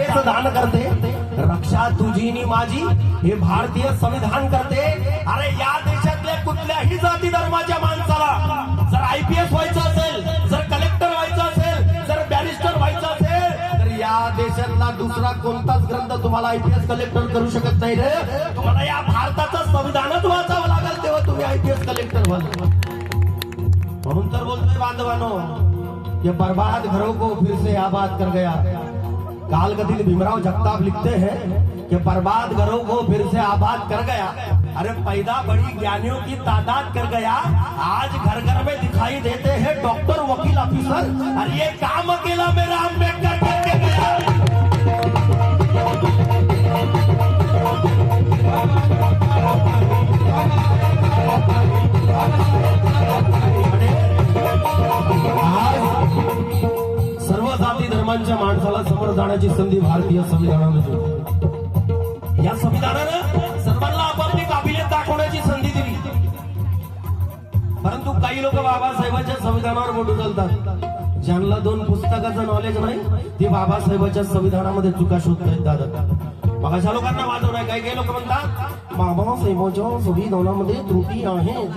चारेच दान करते, रक्षा तुझी नि माझी हे भारतीय संविधान करते. अरे या देशातल्या कुठल्याही जाती धर्माच्या माणसाला जर IPS व्हायचं असेल, जर कलेक्टर व्हायचं असेल, जर बॅरिस्टर व्हायचं असेल, तर या देशातला दुसरा कोणताच ग्रंथ तुम्हाला IPS कलेक्टर करू शकत नाही रे. तुम्हाला या भारताचं संविधानच वाचावं लागेल, तेव्हा तुम्ही IPS कलेक्टर व्हाल. म्हणून तर बोलतोय बांधवानो, ये बर्बाद घरों को फिर से आबाद कर गया. काल कथित भीमराव जगताप लिखते हैं कि बर्बाद घरों को फिर से आबाद कर गया. अरे पैदा बड़ी ज्ञानियों की तादाद कर गया. आज घर घर में दिखाई देते हैं डॉक्टर, वकील, ऑफिसर. अरे ये काम अकेला मेरा अम्बेडकर करके गया. सर्व जाती धर्मांच्या माणसाला समोर जाण्याची संधी भारतीय संविधानामध्ये. या संविधानानं सर्वांना आपापली काबिलियत दाखवण्याची संधी दिली. परंतु काही लोक बाबासाहेबांच्या संविधानावर बोट उचलतात. ज्यांना 2 पुस्तकाचं नॉलेज नाही ते बाबासाहेबांच्या संविधानामध्ये चुका शोधतायत. दादा मग अशा लोकांना वाजव नाही. काही लोक म्हणतात बाबासाहेबांच्या संविधानामध्ये त्रुटी आहे.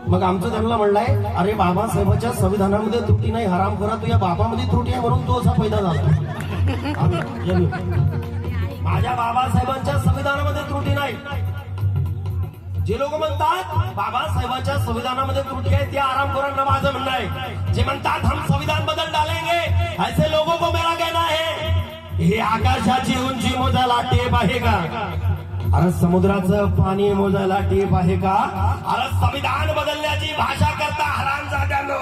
मग आमचं त्यांना म्हणलंय, अरे बाबासाहेबांच्या संविधानामध्ये त्रुटी नाही, हरामखोरा तुझ्या बापामध्ये त्रुटी आहे म्हणून तो असा पैदा झाला. माझ्या बाबासाहेबांच्या संविधानामध्ये त्रुटी नाही. जे लोक म्हणतात बाबासाहेबांच्या संविधानामध्ये त्रुटी आहे त्या आरामखोरांना माझं म्हणणं आहे. जे म्हणतात हम संविधान बदल डालेंगे, ऐसे लोगों को मेरा कहना है, हे आकाशाची उंची मोजायला टेप आहे का? अरे समुद्राचं पाणी मोजायला टेप आहे का? अरे संविधान बदलण्याची भाषा करता हरामजाद्यानो,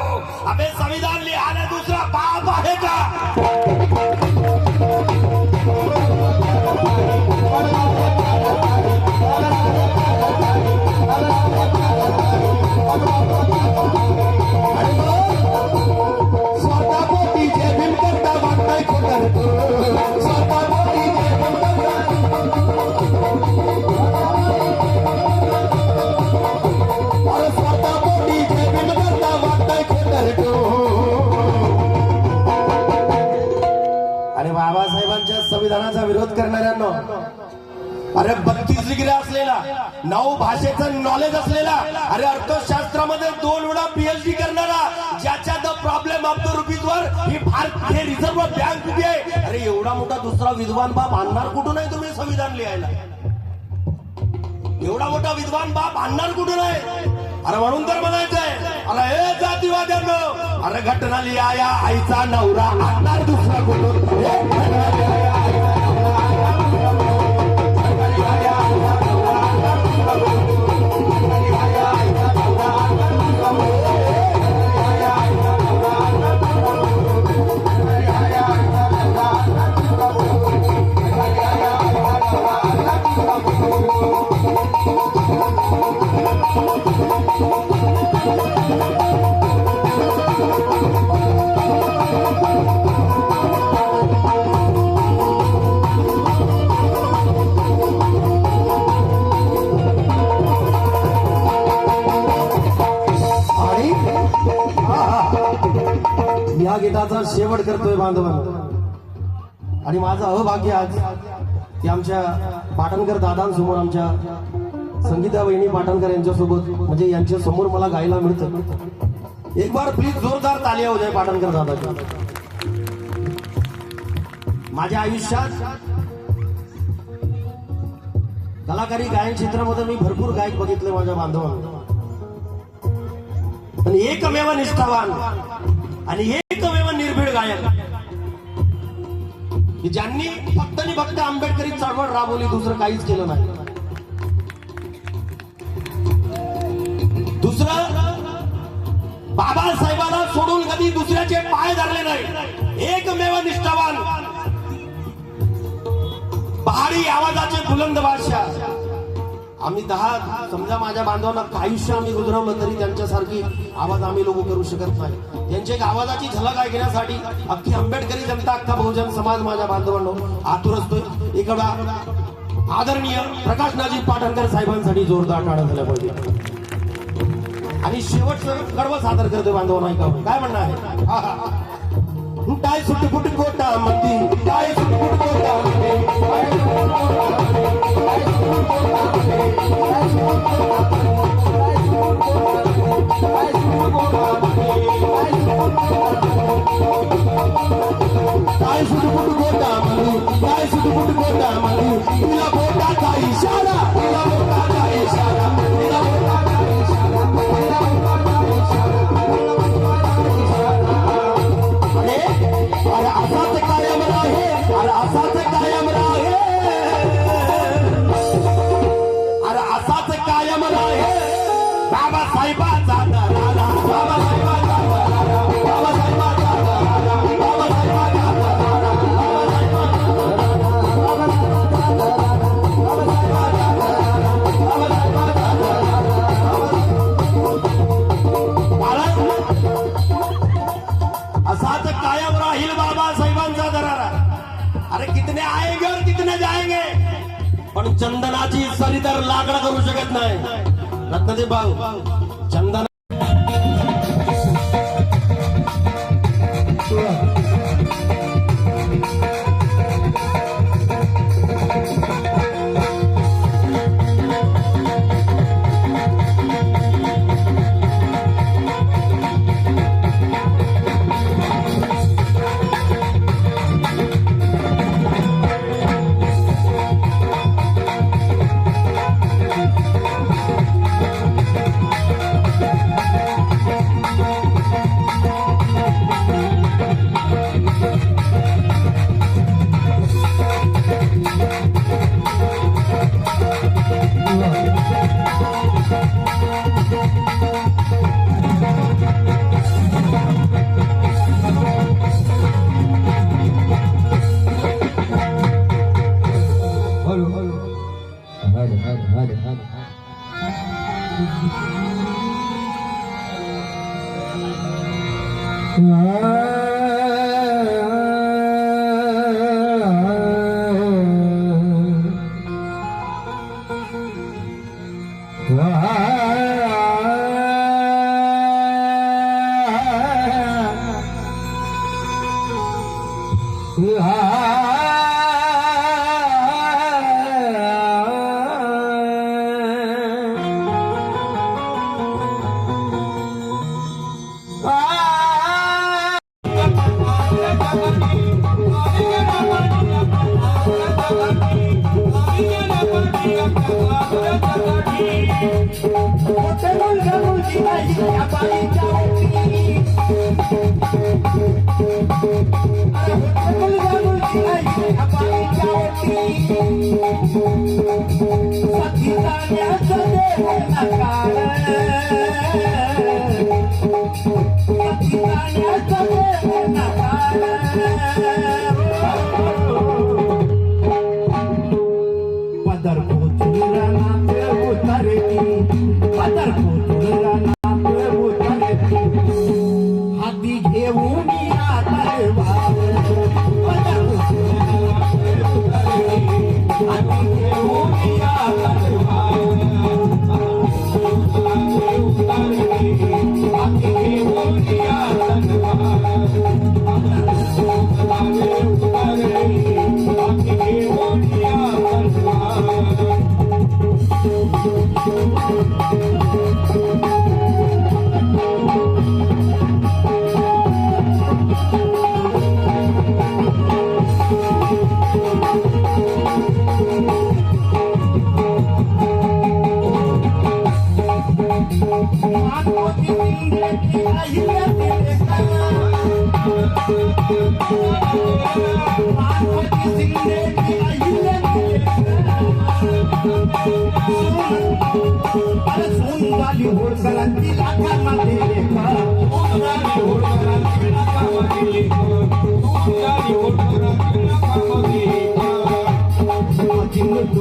अबे संविधान लिहायला दुसरा बाप आहे का? आणि बाबासाहेबांच्या संविधानाचा विरोध करणाऱ्यांना, अरे 32 डिग्री असलेला, 9 भाषेचं नॉलेज असलेला, अरे अर्थशास्त्रामध्ये 2 वेळा PhD करणारा, ज्याच्या the problem of the rupees वर ही भारतीय रिझर्व्ह बँक उभी आहे. अरे एवढा मोठा दुसरा विद्वान बाप आणणार कुठून आहे तुम्ही संविधान लिहायला? एवढा मोठा विद्वान बाप आणणार कुठून आहे? अरे म्हणून तर म्हणायचंय, अरे हे जातीवाद्यांनो, अरे घटना लिहाया आईचा नवरा आणणार दुसरा कुठून? या गीताचा शेवट करतोय बांधवांनो. आणि माझं अभाग्य आज की आमच्या पाटणकर दादांसमोर, आमच्या संगीता वहिनी पाटणकर यांच्यासोबत, म्हणजे यांच्या समोर मला गायला मिळतं. एक बार प्लीज जोरदार तालिया हो जाए पाटणकर दादाच्या. माझ्या आयुष्यात कलाकारी गायन क्षेत्रामध्ये मी भरपूर गायक बघितले माझ्या बांधवांना, पण एकमेव निष्ठावान आणि एकमेव निर्भीड गायक की ज्यांनी फक्त आणि फक्त आंबेडकरी चळवळ राबवली, दुसरं काहीच केलं नाही. दुसरं बाबासाहेबांना सोडून कधी दुसऱ्याचे पाय धरले नाही. एकमेव निष्ठावान, पहाडी आवाजाचे बुलंद बादशाह. आम्ही 10 समजा माझ्या बांधवांना आयुष्य आम्ही गुजरवलं तरी त्यांच्यासारखी आवाज आम्ही लोक करू शकत नाही. त्यांच्या एक आवाजाची झलक ऐकण्यासाठी अख्खी आंबेडकरी जनता, अख्खा बहुजन समाज माझ्या बांधवांनो आतुर असतोय. एकडा आदरणीय प्रकाश नाजी पाटणकर साहेबांसाठी जोरदार टाळ्या झाल्या पाहिजे. आणि शेवटचं कडवं सादर करतोय बांधवांना, ऐकावं काय म्हणणं आहे. टाय सुट फुट गोटा मंदी, टाय सुट फुट गोटा मध्ये काय सुटपुट बोटामध्ये तुला बोटाचा इशारा तुला बोटाचा इशारा तुला बोटाचा इशारा तुला बोटाचा इशारा अरे असाच कायम राहे अरे असाच कायम राहे अरे असाच कायम राहे बाबासाहेबांचा दरारा बाबासाहेबांचा दरारा बाबासाहेबांचा दरारा बाबासाहेबांचा दरारा असाच कायम राहील बाबासाहेबांचा दरारा अरे कितने आएंगे और कितने जाएंगे पण चंदनाची सरी तर लाकडं करू शकत नाही रत्नदेव भाऊ चंदन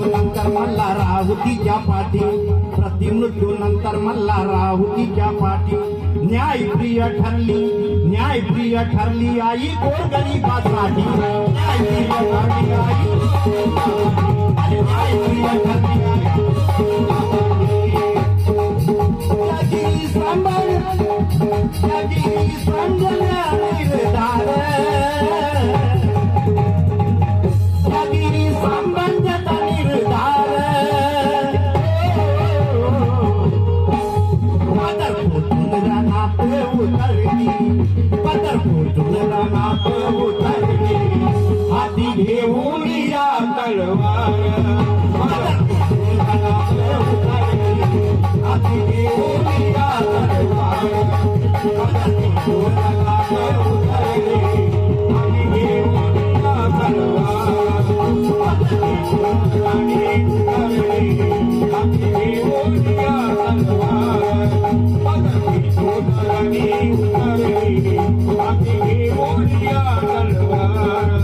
नंतर मल्ला राहुतीच्या पाठी प्रतिमृत्यू नंतर मल्ला राहुतीच्या पाठी न्यायप्रिय ठरली आई गोरगरिबासाठी न्यायप्रिय ठरली आई न्यायप्रिय ठरली घेऊन या तलवार पंढरपूरला उतरली हाती घेऊन या तलवार पंढरपूरला उतरली हाती घेऊन या तलवार पंढरपूरला उतरली हाती घेऊन या तलवार पंढरपूरला उतरली हाती घेऊन या तलवार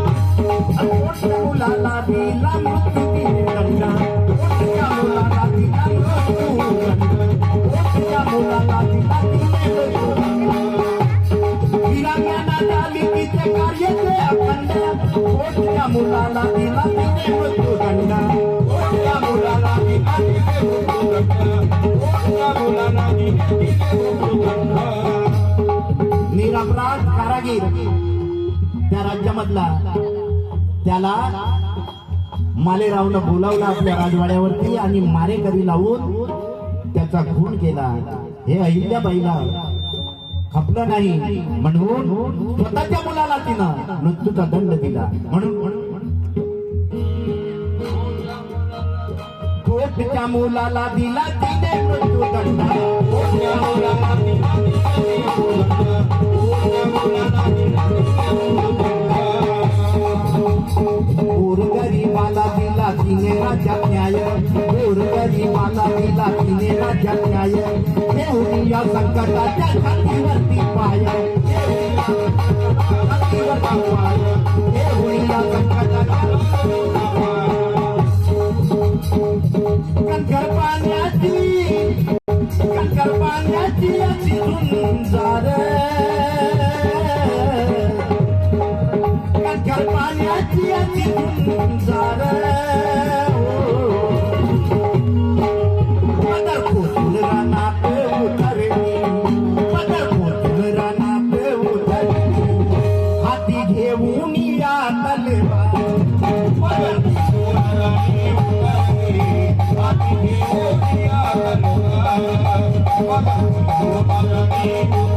मोठ्या मुलाला दिला मृत्यू तिने दंडा मोठ्या मुलाला दिला मृत्यू मोठ्या मुलाला दिला वीरांगना झाली तिचे कार्य ते अखंड मोठ्या मुलाला दिला तिने मृत्यूदंड मोठ्या मुलाला दिला तिने मृत्यूदंड मोठ्या मुलाला दिला तिने मृत्यूदंड निरपराध कारागीर त्या राज्यामधला त्याला मालेरावनं बोलावलं आपल्या राजवाड्यावरती आणि मारेकरी लावून त्याचा खून केला. हे अहिल्याबाईला खपलं नाही म्हणून स्वतःच्या मुलाला तिनं मृत्यूचा दंड दिला. म्हणून पोटच्या मुलाला दिला तिने मृत्यूदंड पोटच्या मुलाला दिला गोरगरीबाला दिला तिने राज्यात न्याय गोरगरीबाला दिला तिने राज्यात न्याय देऊन या संकटाच्या छातीवरती पाय छातीवरती पाय देऊन या संकटाच्या कणकर पाण्याची अशी झुंजार कणकर पाण्याची अशी झुंजार पंढरपूर रानात उतरली पंढरपूर रानात उतरली हाती घेऊन या तलवार पंढरपूरला उतरली हाती घेऊन या तलवार पंढरपूरला